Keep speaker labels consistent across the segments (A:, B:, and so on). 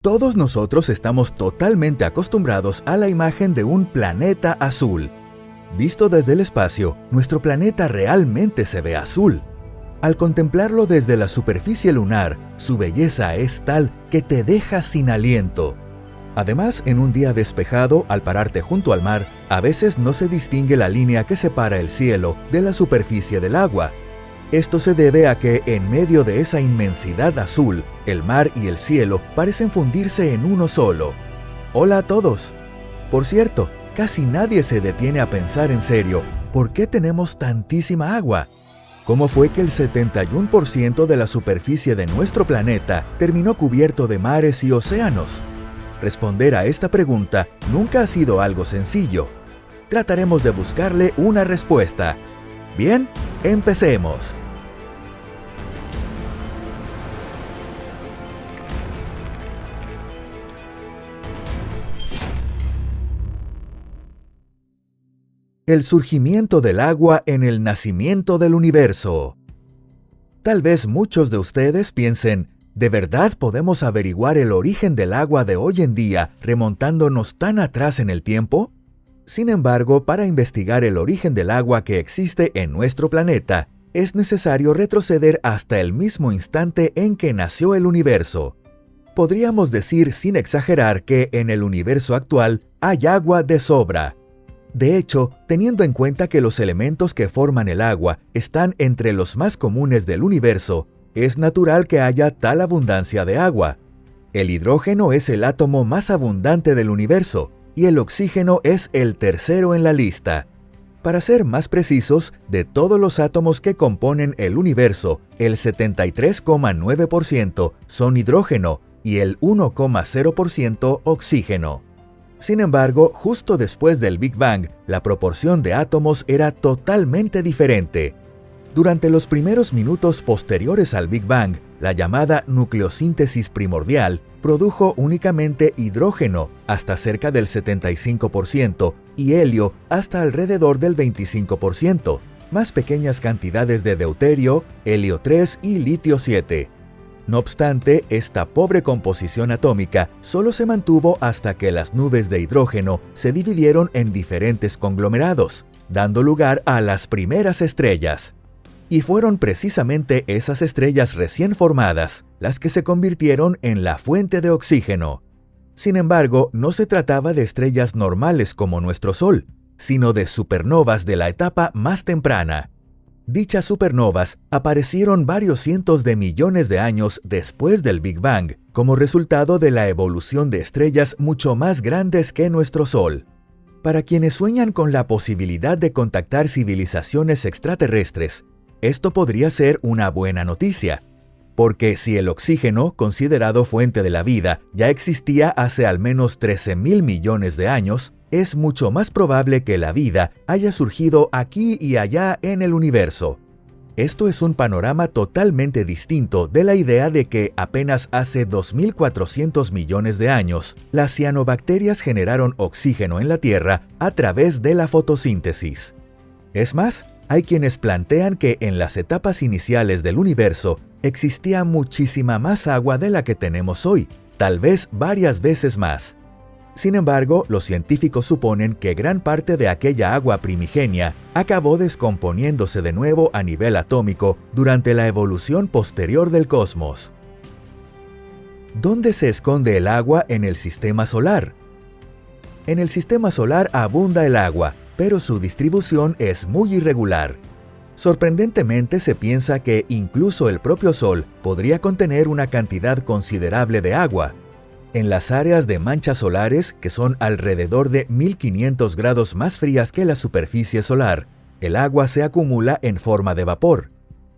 A: Todos nosotros estamos totalmente acostumbrados a la imagen de un planeta azul. Visto desde el espacio, nuestro planeta realmente se ve azul. Al contemplarlo desde la superficie lunar, su belleza es tal que te deja sin aliento. Además, en un día despejado, al pararte junto al mar, a veces no se distingue la línea que separa el cielo de la superficie del agua. Esto se debe a que, en medio de esa inmensidad azul, el mar y el cielo parecen fundirse en uno solo. Hola a todos. Por cierto, casi nadie se detiene a pensar en serio, ¿por qué tenemos tantísima agua? ¿Cómo fue que el 71% de la superficie de nuestro planeta terminó cubierto de mares y océanos? Responder a esta pregunta nunca ha sido algo sencillo. Trataremos de buscarle una respuesta. Bien, empecemos. El surgimiento del agua en el nacimiento del universo. Tal vez muchos de ustedes piensen, ¿de verdad podemos averiguar el origen del agua de hoy en día remontándonos tan atrás en el tiempo? Sin embargo, para investigar el origen del agua que existe en nuestro planeta, es necesario retroceder hasta el mismo instante en que nació el universo. Podríamos decir sin exagerar que en el universo actual hay agua de sobra. De hecho, teniendo en cuenta que los elementos que forman el agua están entre los más comunes del universo, es natural que haya tal abundancia de agua. El hidrógeno es el átomo más abundante del universo, y el oxígeno es el tercero en la lista. Para ser más precisos, de todos los átomos que componen el universo, el 73,9% son hidrógeno y el 1,0% oxígeno. Sin embargo, justo después del Big Bang, la proporción de átomos era totalmente diferente. Durante los primeros minutos posteriores al Big Bang, la llamada nucleosíntesis primordial produjo únicamente hidrógeno hasta cerca del 75% y helio hasta alrededor del 25%, más pequeñas cantidades de deuterio, helio 3 y litio 7. No obstante, esta pobre composición atómica solo se mantuvo hasta que las nubes de hidrógeno se dividieron en diferentes conglomerados, dando lugar a las primeras estrellas. Y fueron precisamente esas estrellas recién formadas las que se convirtieron en la fuente de oxígeno. Sin embargo, no se trataba de estrellas normales como nuestro Sol, sino de supernovas de la etapa más temprana. Dichas supernovas aparecieron varios cientos de millones de años después del Big Bang, como resultado de la evolución de estrellas mucho más grandes que nuestro Sol. Para quienes sueñan con la posibilidad de contactar civilizaciones extraterrestres, esto podría ser una buena noticia, porque si el oxígeno, considerado fuente de la vida, ya existía hace al menos 13.000 millones de años, es mucho más probable que la vida haya surgido aquí y allá en el universo. Esto es un panorama totalmente distinto de la idea de que apenas hace 2.400 millones de años, las cianobacterias generaron oxígeno en la Tierra a través de la fotosíntesis. Es más, hay quienes plantean que en las etapas iniciales del universo existía muchísima más agua de la que tenemos hoy, tal vez varias veces más. Sin embargo, los científicos suponen que gran parte de aquella agua primigenia acabó descomponiéndose de nuevo a nivel atómico durante la evolución posterior del cosmos. ¿Dónde se esconde el agua en el sistema solar? En el sistema solar abunda el agua, pero su distribución es muy irregular. Sorprendentemente se piensa que incluso el propio Sol podría contener una cantidad considerable de agua. En las áreas de manchas solares, que son alrededor de 1500 grados más frías que la superficie solar, el agua se acumula en forma de vapor.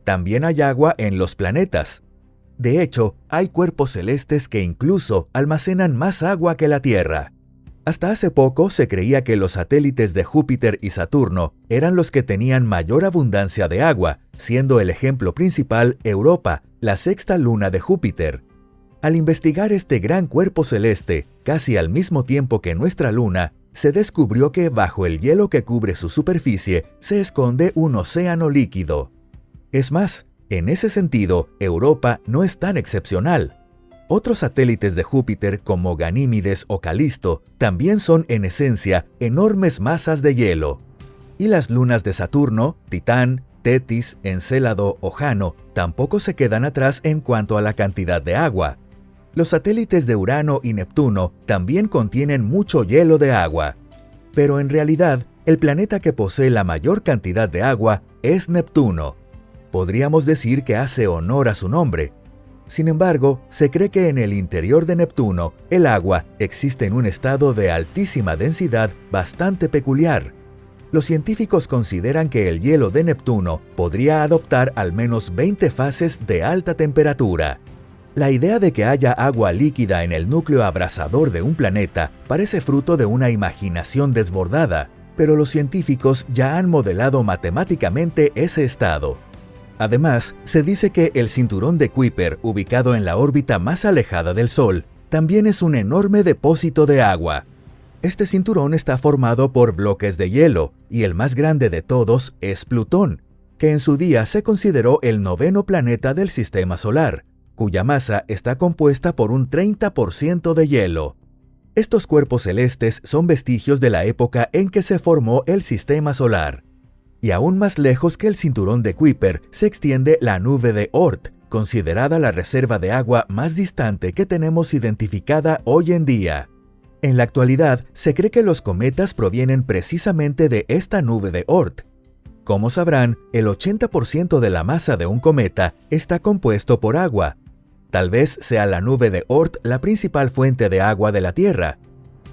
A: También hay agua en los planetas. De hecho, hay cuerpos celestes que incluso almacenan más agua que la Tierra. Hasta hace poco se creía que los satélites de Júpiter y Saturno eran los que tenían mayor abundancia de agua, siendo el ejemplo principal Europa, la sexta luna de Júpiter. Al investigar este gran cuerpo celeste, casi al mismo tiempo que nuestra luna, se descubrió que bajo el hielo que cubre su superficie se esconde un océano líquido. Es más, en ese sentido, Europa no es tan excepcional. Otros satélites de Júpiter como Ganímedes o Calisto también son en esencia enormes masas de hielo. Y las lunas de Saturno, Titán, Tetis, Encélado o Jano tampoco se quedan atrás en cuanto a la cantidad de agua. Los satélites de Urano y Neptuno también contienen mucho hielo de agua. Pero en realidad, el planeta que posee la mayor cantidad de agua es Neptuno. Podríamos decir que hace honor a su nombre. Sin embargo, se cree que en el interior de Neptuno, el agua existe en un estado de altísima densidad bastante peculiar. Los científicos consideran que el hielo de Neptuno podría adoptar al menos 20 fases de alta temperatura. La idea de que haya agua líquida en el núcleo abrasador de un planeta parece fruto de una imaginación desbordada, pero los científicos ya han modelado matemáticamente ese estado. Además, se dice que el cinturón de Kuiper, ubicado en la órbita más alejada del Sol, también es un enorme depósito de agua. Este cinturón está formado por bloques de hielo, y el más grande de todos es Plutón, que en su día se consideró el 9º planeta del Sistema Solar, cuya masa está compuesta por un 30% de hielo. Estos cuerpos celestes son vestigios de la época en que se formó el Sistema Solar. Y aún más lejos que el cinturón de Kuiper se extiende la nube de Oort, considerada la reserva de agua más distante que tenemos identificada hoy en día. En la actualidad, se cree que los cometas provienen precisamente de esta nube de Oort. Como sabrán, el 80% de la masa de un cometa está compuesto por agua. Tal vez sea la nube de Oort la principal fuente de agua de la Tierra.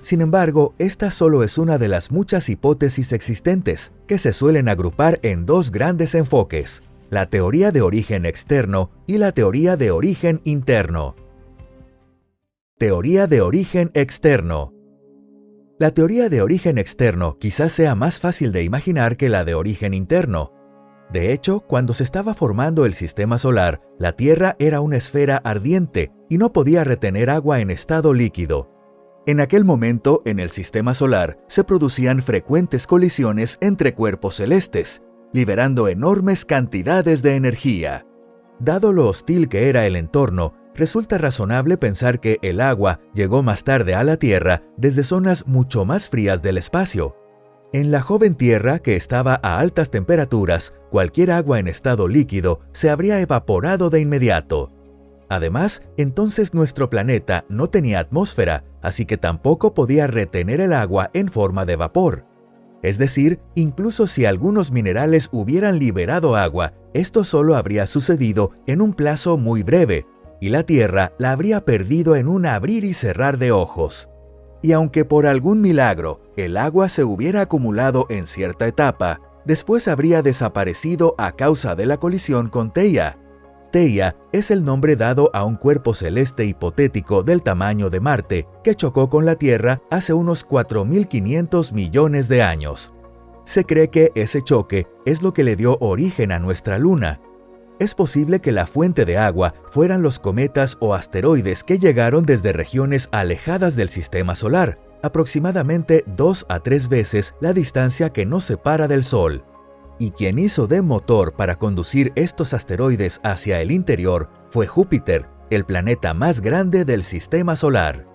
A: Sin embargo, esta solo es una de las muchas hipótesis existentes, que se suelen agrupar en dos grandes enfoques: la teoría de origen externo y la teoría de origen interno. Teoría de origen externo. La teoría de origen externo quizás sea más fácil de imaginar que la de origen interno. De hecho, cuando se estaba formando el Sistema Solar, la Tierra era una esfera ardiente y no podía retener agua en estado líquido. En aquel momento, en el Sistema Solar, se producían frecuentes colisiones entre cuerpos celestes, liberando enormes cantidades de energía. Dado lo hostil que era el entorno, resulta razonable pensar que el agua llegó más tarde a la Tierra desde zonas mucho más frías del espacio. En la joven Tierra, que estaba a altas temperaturas, cualquier agua en estado líquido se habría evaporado de inmediato. Además, entonces nuestro planeta no tenía atmósfera, así que tampoco podía retener el agua en forma de vapor. Es decir, incluso si algunos minerales hubieran liberado agua, esto solo habría sucedido en un plazo muy breve, y la Tierra la habría perdido en un abrir y cerrar de ojos. Y aunque por algún milagro el agua se hubiera acumulado en cierta etapa, después habría desaparecido a causa de la colisión con Theia. Theia es el nombre dado a un cuerpo celeste hipotético del tamaño de Marte que chocó con la Tierra hace unos 4.500 millones de años. Se cree que ese choque es lo que le dio origen a nuestra Luna. Es posible que la fuente de agua fueran los cometas o asteroides que llegaron desde regiones alejadas del Sistema Solar, aproximadamente 2 a 3 veces la distancia que nos separa del Sol. Y quien hizo de motor para conducir estos asteroides hacia el interior fue Júpiter, el planeta más grande del Sistema Solar.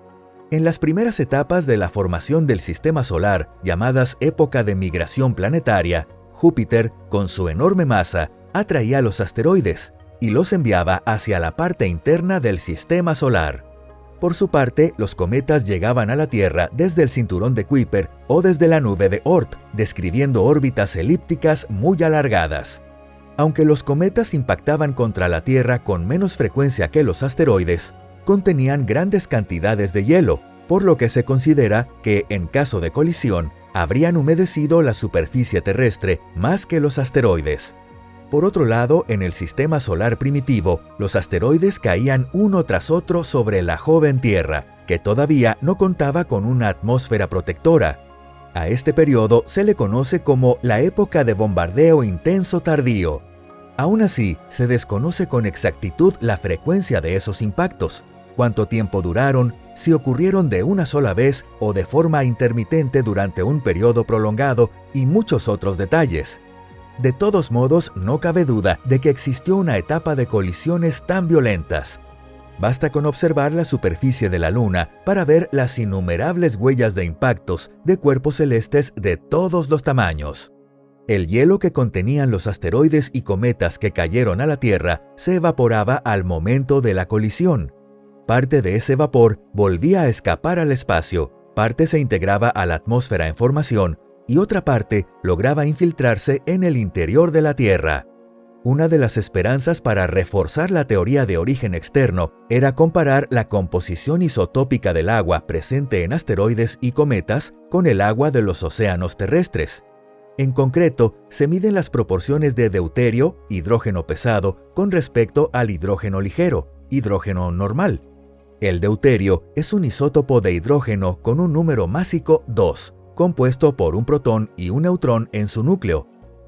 A: En las primeras etapas de la formación del Sistema Solar, llamadas época de migración planetaria, Júpiter, con su enorme masa, atraía a los asteroides y los enviaba hacia la parte interna del Sistema Solar. Por su parte, los cometas llegaban a la Tierra desde el cinturón de Kuiper o desde la nube de Oort, describiendo órbitas elípticas muy alargadas. Aunque los cometas impactaban contra la Tierra con menos frecuencia que los asteroides, contenían grandes cantidades de hielo, por lo que se considera que, en caso de colisión, habrían humedecido la superficie terrestre más que los asteroides. Por otro lado, en el Sistema Solar primitivo, los asteroides caían uno tras otro sobre la joven Tierra, que todavía no contaba con una atmósfera protectora. A este periodo se le conoce como la época de bombardeo intenso tardío. Aún así, se desconoce con exactitud la frecuencia de esos impactos, cuánto tiempo duraron, si ocurrieron de una sola vez o de forma intermitente durante un periodo prolongado y muchos otros detalles. De todos modos, no cabe duda de que existió una etapa de colisiones tan violentas. Basta con observar la superficie de la Luna para ver las innumerables huellas de impactos de cuerpos celestes de todos los tamaños. El hielo que contenían los asteroides y cometas que cayeron a la Tierra se evaporaba al momento de la colisión. Parte de ese vapor volvía a escapar al espacio, parte se integraba a la atmósfera en formación y otra parte lograba infiltrarse en el interior de la Tierra. Una de las esperanzas para reforzar la teoría de origen externo era comparar la composición isotópica del agua presente en asteroides y cometas con el agua de los océanos terrestres. En concreto, se miden las proporciones de deuterio, hidrógeno pesado, con respecto al hidrógeno ligero, hidrógeno normal. El deuterio es un isótopo de hidrógeno con un número másico 2, compuesto por un protón y un neutrón en su núcleo.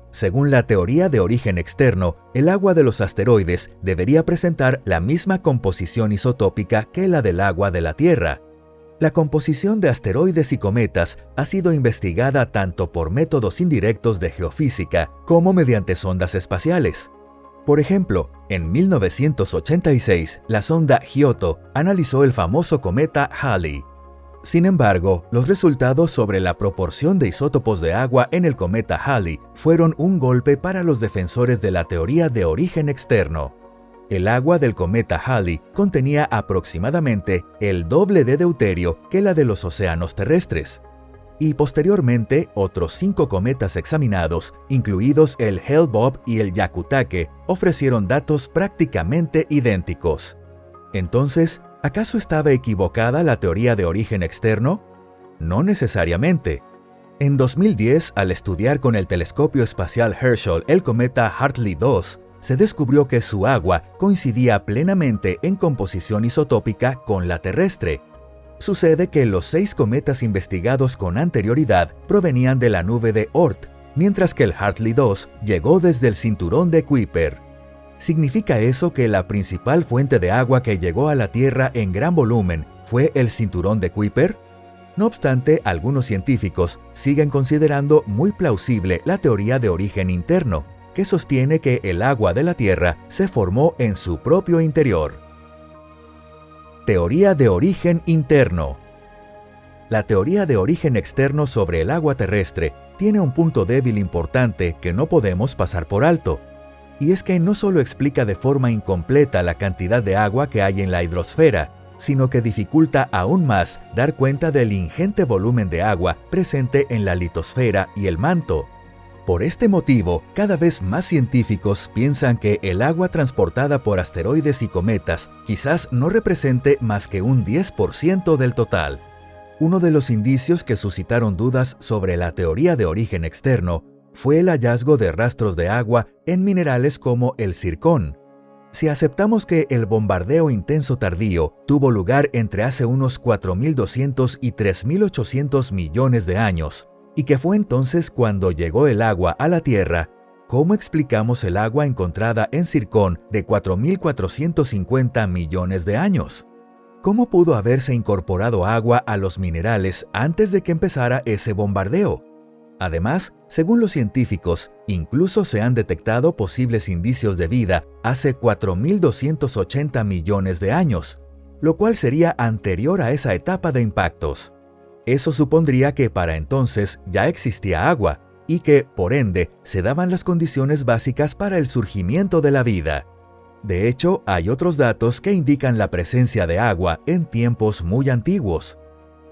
A: Según la teoría de origen externo, el agua de los asteroides debería presentar la misma composición isotópica que la del agua de la Tierra. La composición de asteroides y cometas ha sido investigada tanto por métodos indirectos de geofísica como mediante sondas espaciales. Por ejemplo, en 1986, la sonda Giotto analizó el famoso cometa Halley. Sin embargo, los resultados sobre la proporción de isótopos de agua en el cometa Halley fueron un golpe para los defensores de la teoría de origen externo. El agua del cometa Halley contenía aproximadamente el doble de deuterio que la de los océanos terrestres. Y posteriormente, otros 5 cometas examinados, incluidos el Hale-Bopp y el Hyakutake, ofrecieron datos prácticamente idénticos. Entonces, ¿acaso estaba equivocada la teoría de origen externo? No necesariamente. En 2010, al estudiar con el telescopio espacial Herschel el cometa Hartley 2, se descubrió que su agua coincidía plenamente en composición isotópica con la terrestre. Sucede que los 6 cometas investigados con anterioridad provenían de la nube de Oort, mientras que el Hartley 2 llegó desde el cinturón de Kuiper. ¿Significa eso que la principal fuente de agua que llegó a la Tierra en gran volumen fue el cinturón de Kuiper? No obstante, algunos científicos siguen considerando muy plausible la teoría de origen interno, que sostiene que el agua de la Tierra se formó en su propio interior. Teoría de origen interno. La teoría de origen externo sobre el agua terrestre tiene un punto débil importante que no podemos pasar por alto. Y es que no solo explica de forma incompleta la cantidad de agua que hay en la hidrosfera, sino que dificulta aún más dar cuenta del ingente volumen de agua presente en la litosfera y el manto. Por este motivo, cada vez más científicos piensan que el agua transportada por asteroides y cometas quizás no represente más que un 10% del total. Uno de los indicios que suscitaron dudas sobre la teoría de origen externo fue el hallazgo de rastros de agua en minerales como el zircón. Si aceptamos que el bombardeo intenso tardío tuvo lugar entre hace unos 4.200 y 3.800 millones de años, y que fue entonces cuando llegó el agua a la Tierra, ¿cómo explicamos el agua encontrada en zircón de 4.450 millones de años? ¿Cómo pudo haberse incorporado agua a los minerales antes de que empezara ese bombardeo? Además, según los científicos, incluso se han detectado posibles indicios de vida hace 4.280 millones de años, lo cual sería anterior a esa etapa de impactos. Eso supondría que para entonces ya existía agua y que, por ende, se daban las condiciones básicas para el surgimiento de la vida. De hecho, hay otros datos que indican la presencia de agua en tiempos muy antiguos.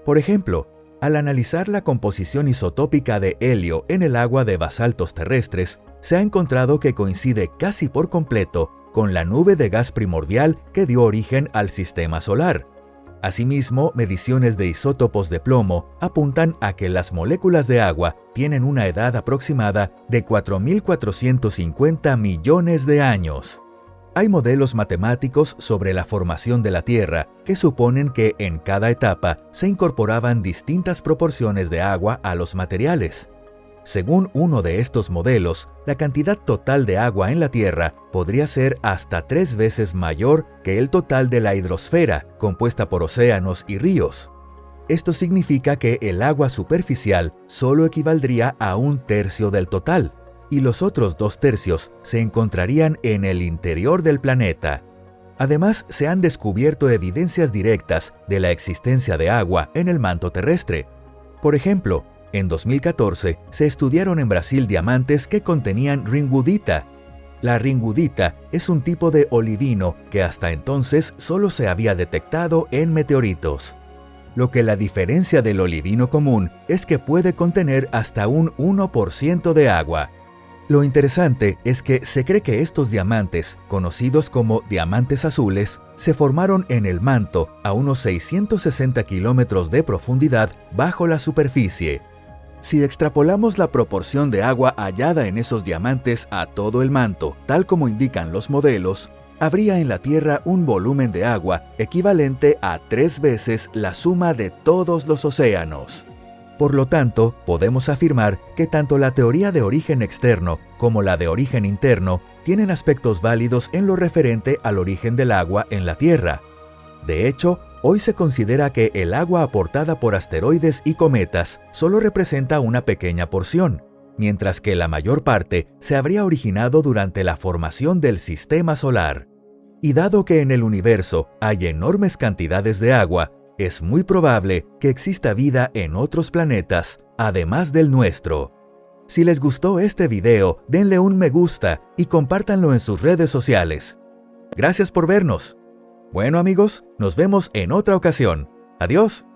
A: Por ejemplo, al analizar la composición isotópica de helio en el agua de basaltos terrestres, se ha encontrado que coincide casi por completo con la nube de gas primordial que dio origen al sistema solar. Asimismo, mediciones de isótopos de plomo apuntan a que las moléculas de agua tienen una edad aproximada de 4.450 millones de años. Hay modelos matemáticos sobre la formación de la Tierra que suponen que en cada etapa se incorporaban distintas proporciones de agua a los materiales. Según uno de estos modelos, la cantidad total de agua en la Tierra podría ser hasta 3 veces mayor que el total de la hidrosfera, compuesta por océanos y ríos. Esto significa que el agua superficial solo equivaldría a 1/3 del total, y los otros 2/3 se encontrarían en el interior del planeta. Además, se han descubierto evidencias directas de la existencia de agua en el manto terrestre. Por ejemplo, en 2014 se estudiaron en Brasil diamantes que contenían ringwoodita. La ringwoodita es un tipo de olivino que hasta entonces solo se había detectado en meteoritos. Lo que la diferencia del olivino común es que puede contener hasta un 1% de agua. Lo interesante es que se cree que estos diamantes, conocidos como diamantes azules, se formaron en el manto a unos 660 kilómetros de profundidad bajo la superficie. Si extrapolamos la proporción de agua hallada en esos diamantes a todo el manto, tal como indican los modelos, habría en la Tierra un volumen de agua equivalente a 3 veces la suma de todos los océanos. Por lo tanto, podemos afirmar que tanto la teoría de origen externo como la de origen interno tienen aspectos válidos en lo referente al origen del agua en la Tierra. De hecho, hoy se considera que el agua aportada por asteroides y cometas solo representa una pequeña porción, mientras que la mayor parte se habría originado durante la formación del sistema solar. Y dado que en el universo hay enormes cantidades de agua, es muy probable que exista vida en otros planetas, además del nuestro. Si les gustó este video, denle un me gusta y compártanlo en sus redes sociales. Gracias por vernos. Bueno amigos, nos vemos en otra ocasión. Adiós.